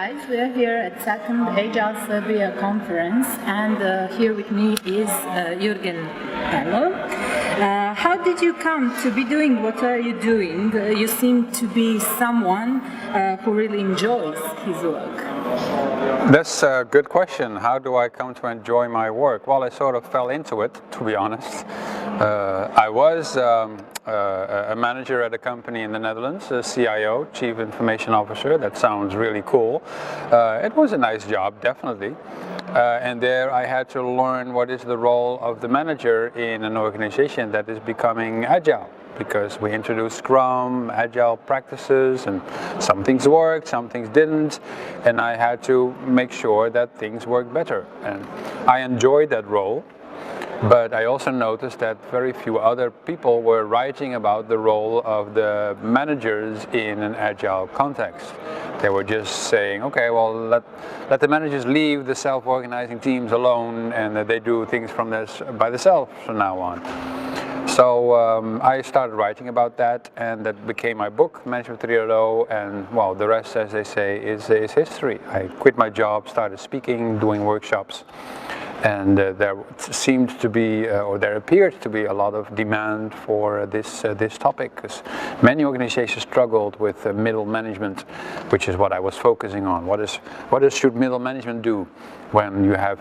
guys, we are here at second Agile Serbia conference, and here with me is Jurgen. How did you come to be doing what are you doing? You seem to be someone who really enjoys his work. That's a good question. How do I come to enjoy my work? Well, I sort of fell into it, to be honest. I was a manager at a company in the Netherlands, a CIO, Chief Information Officer. That sounds really cool. It was a nice job, definitely. And there I had to learn what is the role of the manager in an organization that is becoming agile. Because we introduced Scrum, Agile practices, and some things worked, some things didn't, and I had to make sure that things worked better. And I enjoyed that role, but I also noticed that very few other people were writing about the role of the managers in an Agile context. They were just saying, okay, well, let the managers leave the self-organizing teams alone, and they do things by themselves from now on. So I started writing about that, and that became my book, Management 3.0, and well, the rest, as they say, is history. I quit my job, started speaking, doing workshops, and there seemed to be, or there appeared to be, a lot of demand for this topic, because many organizations struggled with middle management, which is what I was focusing on. What should middle management do when you have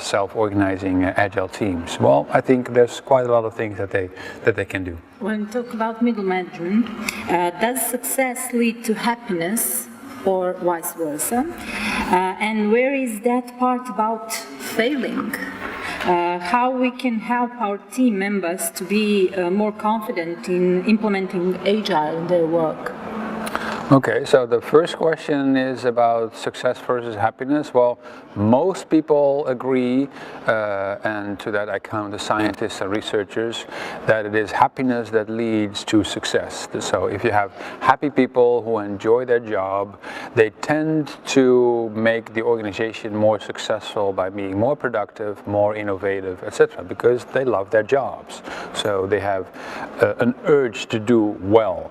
self-organizing agile teams? Well, I think there's quite a lot of things that they can do. When you talk about middle management, does success lead to happiness or vice versa? And where is that part about failing? How we can help our team members to be more confident in implementing agile in their work? Okay, so the first question is about success versus happiness. Well, most people agree, and to that I count the scientists and researchers, that it is happiness that leads to success. So if you have happy people who enjoy their job, they tend to make the organization more successful by being more productive, more innovative, etc., because they love their jobs. So they have an urge to do well.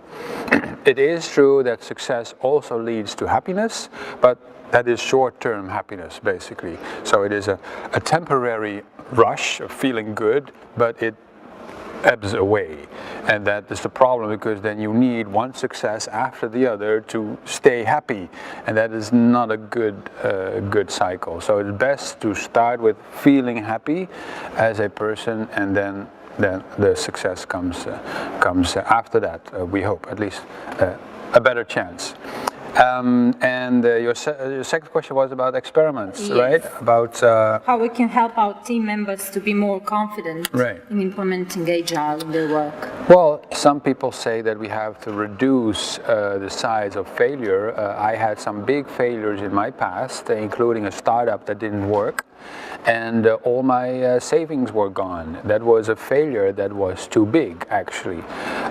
It is true that success also leads to happiness, but that is short-term happiness, basically. So it is a temporary rush of feeling good, but it ebbs away. And that is the problem, because then you need one success after the other to stay happy, and that is not a good cycle. So it's best to start with feeling happy as a person, and then the success comes after that. We hope, at least, a better chance. And your second question was about experiments, yes. Right? About how we can help our team members to be more confident, right, in implementing Agile in their work. Well, some people say that we have to reduce the size of failure. I had some big failures in my past, including a startup that didn't work. And all my savings were gone. That was a failure that was too big, actually.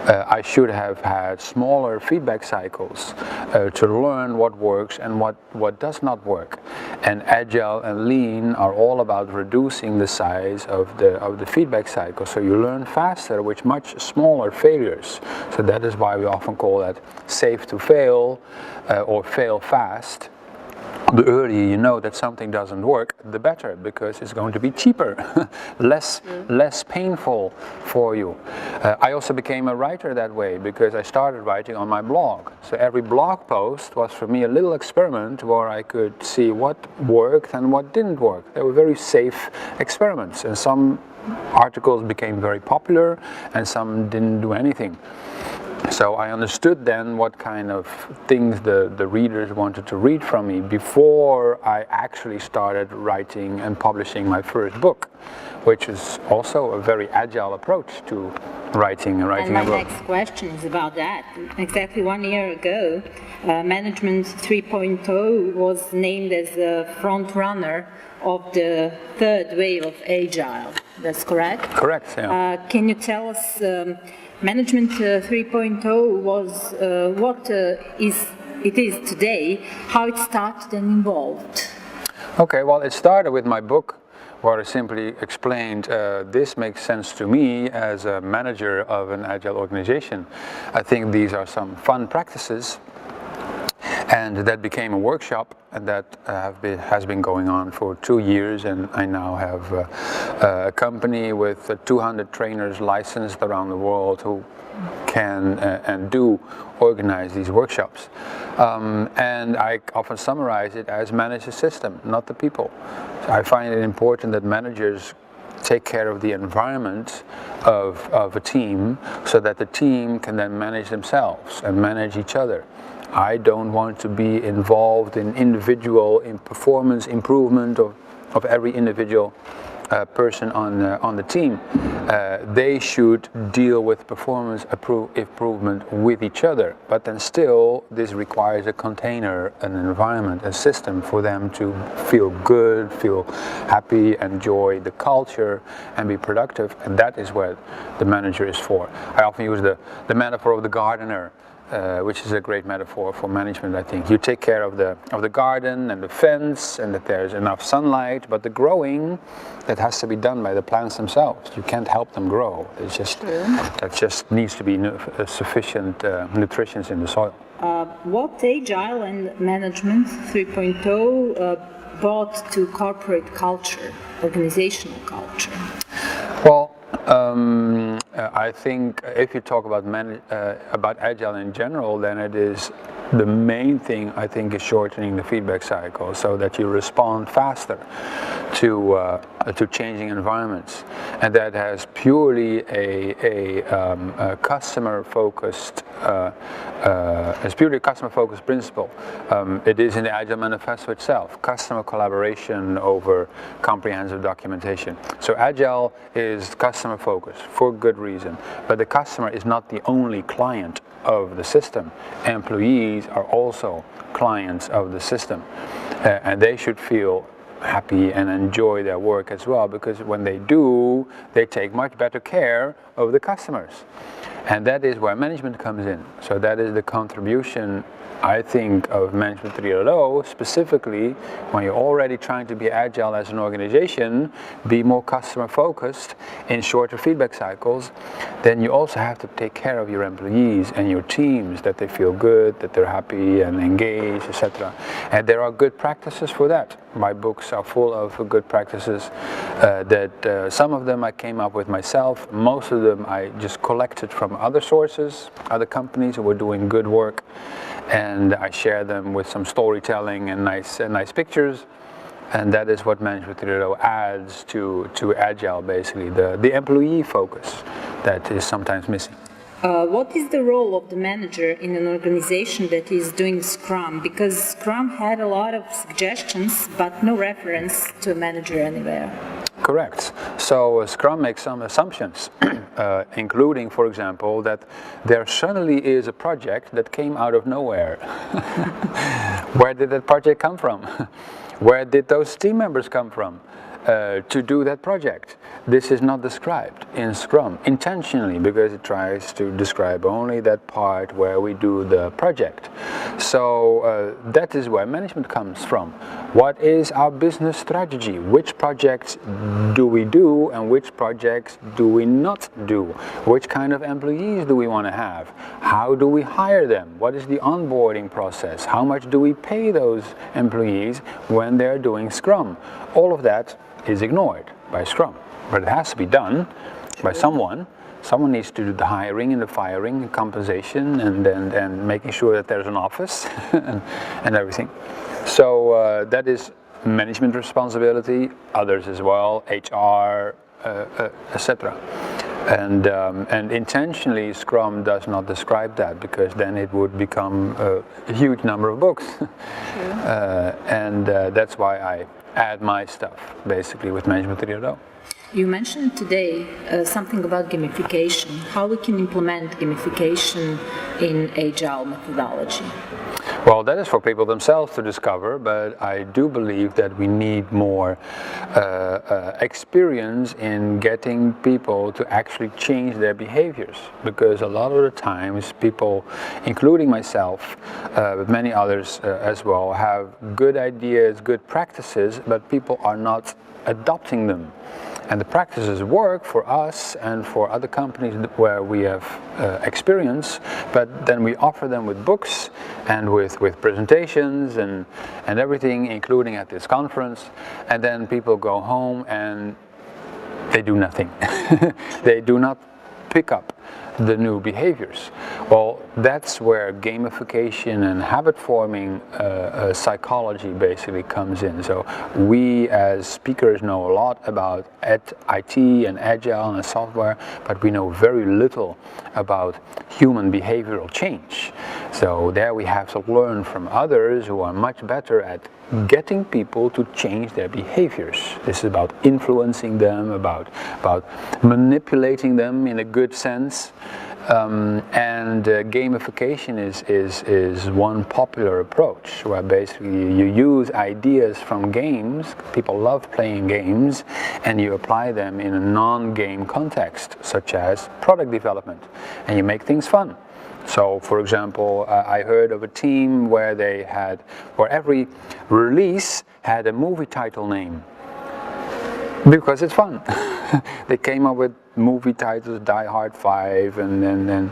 I should have had smaller feedback cycles to learn what works and what does not work. And Agile and Lean are all about reducing the size of the feedback cycle, so you learn faster with much smaller failures. So that is why we often call that safe to fail or fail fast. The earlier you know that something doesn't work, the better, because it's going to be cheaper, less painful for you. I also became a writer that way, because I started writing on my blog. So every blog post was for me a little experiment where I could see what worked and what didn't work. They were very safe experiments, and some articles became very popular and some didn't do anything. So I understood then what kind of things the readers wanted to read from me before I actually started writing and publishing my first book, which is also a very agile approach to writing a book. And my next question is about that. Exactly 1 year ago, Management 3.0 was named as the front runner of the third wave of Agile. That's correct? Correct, yeah. Can you tell us Management 3.0 was what it is today, how it started and evolved? Okay, well, it started with my book, where I simply explained this makes sense to me as a manager of an agile organization. I think these are some fun practices And that became a workshop, and that has been going on for 2 years, and I now have a company with 200 trainers licensed around the world who can and do organize these workshops. And I often summarize it as manage the system, not the people. So I find it important that managers take care of the environment of a team so that the team can then manage themselves and manage each other. I don't want to be involved in performance improvement of every individual person on the team. They should deal with performance improvement with each other, but then still this requires a container, an environment, a system for them to feel good, feel happy, enjoy the culture and be productive, and that is what the manager is for. I often use the metaphor of the gardener, which is a great metaphor for management, I think. You take care of the garden and the fence and that there's enough sunlight, but the growing, that has to be done by the plants themselves. You can't help them grow. It's just, that just needs to be sufficient nutrition in the soil. What Agile and Management 3.0 brought to corporate culture, organizational culture? Well, I think if you talk about Agile in general, then it is the main thing, I think, is shortening the feedback cycle so that you respond faster to changing environments, and that has purely a customer-focused principle. It is in the Agile Manifesto itself, customer collaboration over comprehensive documentation. So Agile is customer-focused for good reason, but the customer is not the only client of the system. Employees are also clients of the system, and they should feel happy and enjoy their work as well, because when they do, they take much better care of the customers. And that is where management comes in. So that is the contribution, I think, of Management 3.0, specifically when you're already trying to be agile as an organization, be more customer focused in shorter feedback cycles, then you also have to take care of your employees and your teams, that they feel good, that they're happy and engaged, etc. And there are good practices for that. My books are full of good practices that some of them I came up with myself, most of them I just collected from other sources, other companies who were doing good work, and I share them with some storytelling and nice pictures, and that is what Management 3.0 adds to Agile, basically, the employee focus that is sometimes missing. What is the role of the manager in an organization that is doing Scrum? Because Scrum had a lot of suggestions, but no reference to a manager anywhere. Correct. So Scrum makes some assumptions, including, for example, that there suddenly is a project that came out of nowhere. Where did that project come from? Where did those team members come from to do that project? This is not described in Scrum intentionally, because it tries to describe only that part where we do the project. So that is where management comes from. What is our business strategy? Which projects do we do and which projects do we not do? Which kind of employees do we want to have? How do we hire them? What is the onboarding process? How much do we pay those employees when they're doing Scrum? All of that is ignored by Scrum, but it has to be done by someone. Someone needs to do the hiring and the firing and compensation and making sure that there's an office and everything. So that is management responsibility, others as well, HR, etc. And intentionally Scrum does not describe that, because then it would become a huge number of books. And that's why I add my stuff, basically, with Management 3.0. You mentioned today something about gamification, how we can implement gamification in Agile methodology. Well, that is for people themselves to discover, but I do believe that we need more experience in getting people to actually change their behaviors, because a lot of the times people, including myself, but many others as well, have good ideas, good practices, but people are not adopting them. And the practices work for us and for other companies where we have experience, but then we offer them with books and with presentations and everything, including at this conference, and then people go home and they do nothing. They do not pick up the new behaviors. Well, that's where gamification and habit forming psychology basically comes in. So we as speakers know a lot about IT and Agile and software, but we know very little about human behavioral change. So there we have to learn from others who are much better at getting people to change their behaviors. This is about influencing them, about manipulating them in a good sense. Gamification is one popular approach where basically you use ideas from games. People love playing games, and you apply them in a non-game context, such as product development, and you make things fun. So, for example, I heard of a team where every release had a movie title name, because it's fun. They came up with movie titles, Die Hard 5 and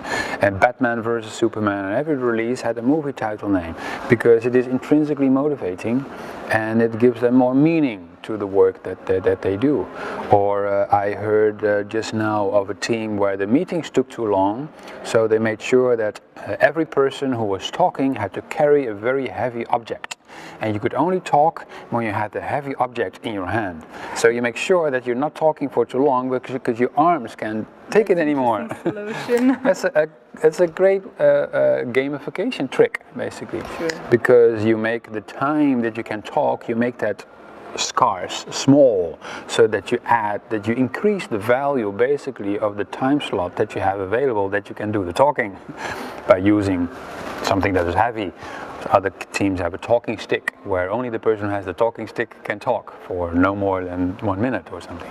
Batman vs Superman, and every release had a movie title name, because it is intrinsically motivating and it gives them more meaning to the work that they do. Or I heard just now of a team where the meetings took too long, so they made sure that every person who was talking had to carry a very heavy object. And you could only talk when you had the heavy object in your hand. So you make sure that you're not talking for too long, because your arms can't take it anymore. That's a great gamification trick, basically. Sure. Because you make the time that you can talk, you make that scarce, small, so that you increase the value basically of the time slot that you have available, that you can do the talking by using something that is heavy. Other teams have a talking stick, where only the person who has the talking stick can talk for no more than 1 minute or something.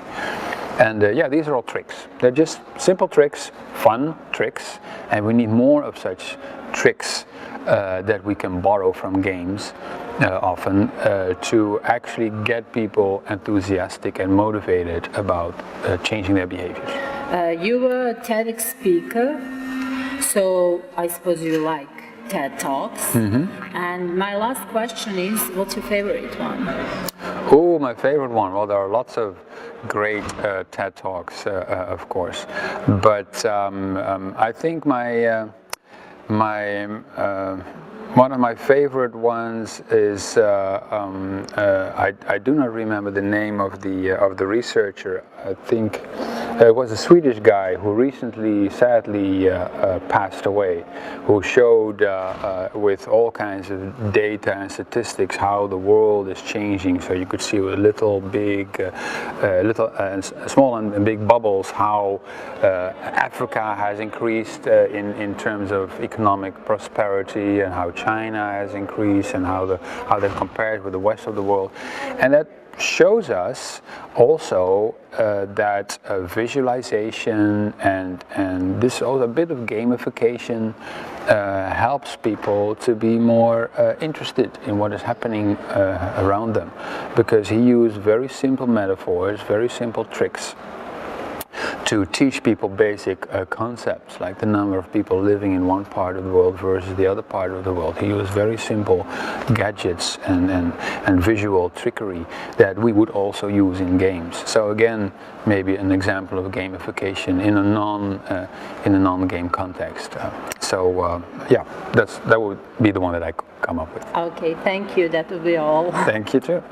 And yeah, these are all tricks. They're just simple tricks, fun tricks, and we need more of such tricks that we can borrow from games often to actually get people enthusiastic and motivated about changing their behaviors. You were a TEDx speaker, so I suppose you like TED Talks. Mm-hmm. And my last question is, what's your favorite one? Oh, my favorite one. Well, there are lots of great TED Talks, of course. But I think one of my favorite ones is I do not remember the name of the researcher. I think it was a Swedish guy who recently, sadly, passed away, who showed with all kinds of data and statistics how the world is changing. So you could see with little, big, small and big bubbles how Africa has increased in terms of economic prosperity, and how China has increased, and how that compares with the rest of the world. And that shows us also that visualization and this also a bit of gamification helps people to be more interested in what is happening around them, because he used very simple metaphors, very simple tricks to teach people basic concepts, like the number of people living in one part of the world versus the other part of the world. He used very simple gadgets and visual trickery that we would also use in games. So again, maybe an example of gamification in a non-game context. Yeah, that would be the one that I come up with. Okay, thank you. That will be all. Thank you too.